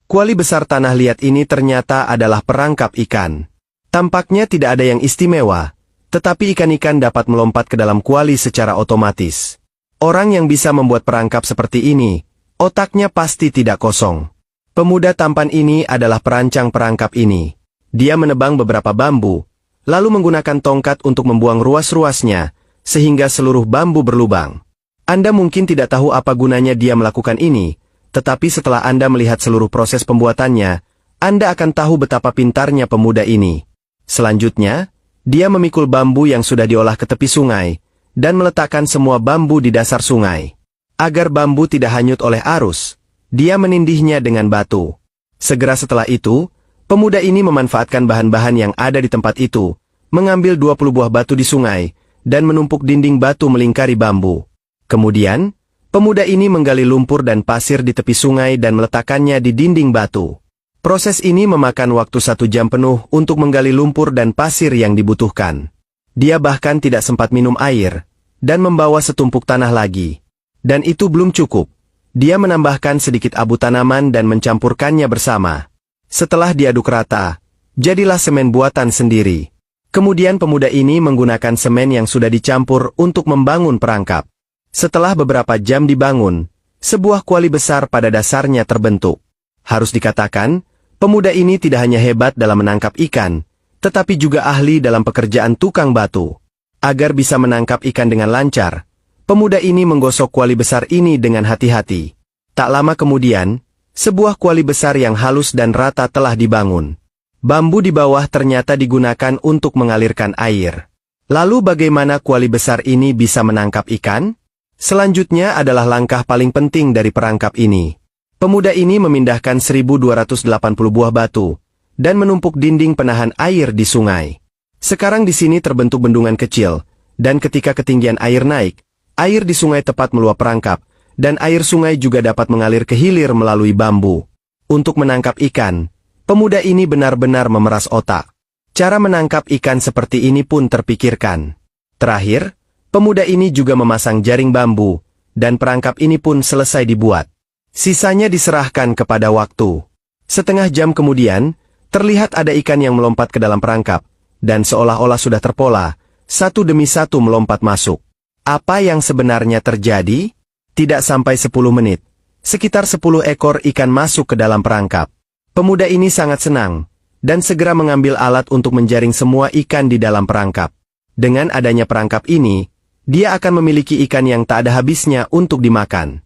Kuali besar tanah liat ini ternyata adalah perangkap ikan. Tampaknya tidak ada yang istimewa, tetapi ikan-ikan dapat melompat ke dalam kuali secara otomatis. Orang yang bisa membuat perangkap seperti ini, otaknya pasti tidak kosong. Pemuda tampan ini adalah perancang perangkap ini. Dia menebang beberapa bambu, lalu menggunakan tongkat untuk membuang ruas-ruasnya, sehingga seluruh bambu berlubang. Anda mungkin tidak tahu apa gunanya dia melakukan ini, tetapi setelah Anda melihat seluruh proses pembuatannya, Anda akan tahu betapa pintarnya pemuda ini. Selanjutnya, dia memikul bambu yang sudah diolah ke tepi sungai, dan meletakkan semua bambu di dasar sungai. Agar bambu tidak hanyut oleh arus, dia menindihnya dengan batu. Segera setelah itu, pemuda ini memanfaatkan bahan-bahan yang ada di tempat itu, mengambil 20 buah batu di sungai, dan menumpuk dinding batu melingkari bambu. Kemudian, pemuda ini menggali lumpur dan pasir di tepi sungai dan meletakkannya di dinding batu. Proses ini memakan waktu 1 jam penuh untuk menggali lumpur dan pasir yang dibutuhkan. Dia bahkan tidak sempat minum air, dan membawa setumpuk tanah lagi. Dan itu belum cukup. Dia menambahkan sedikit abu tanaman dan mencampurkannya bersama. Setelah diaduk rata, jadilah semen buatan sendiri. Kemudian pemuda ini menggunakan semen yang sudah dicampur untuk membangun perangkap. Setelah beberapa jam dibangun, sebuah kuali besar pada dasarnya terbentuk. Harus dikatakan, pemuda ini tidak hanya hebat dalam menangkap ikan, tetapi juga ahli dalam pekerjaan tukang batu. Agar bisa menangkap ikan dengan lancar, pemuda ini menggosok kuali besar ini dengan hati-hati. Tak lama kemudian, sebuah kuali besar yang halus dan rata telah dibangun. Bambu di bawah ternyata digunakan untuk mengalirkan air. Lalu bagaimana kuali besar ini bisa menangkap ikan? Selanjutnya adalah langkah paling penting dari perangkap ini. Pemuda ini memindahkan 1280 buah batu, dan menumpuk dinding penahan air di sungai. Sekarang di sini terbentuk bendungan kecil, dan ketika ketinggian air naik, air di sungai tepat meluap perangkap, dan air sungai juga dapat mengalir ke hilir melalui bambu. Untuk menangkap ikan, pemuda ini benar-benar memeras otak. Cara menangkap ikan seperti ini pun terpikirkan. Terakhir, pemuda ini juga memasang jaring bambu, dan perangkap ini pun selesai dibuat. Sisanya diserahkan kepada waktu. Setengah jam kemudian, terlihat ada ikan yang melompat ke dalam perangkap, dan seolah-olah sudah terpola, satu demi satu melompat masuk. Apa yang sebenarnya terjadi? Tidak sampai 10 menit, sekitar 10 ekor ikan masuk ke dalam perangkap. Pemuda ini sangat senang, dan segera mengambil alat untuk menjaring semua ikan di dalam perangkap. Dengan adanya perangkap ini, dia akan memiliki ikan yang tak ada habisnya untuk dimakan.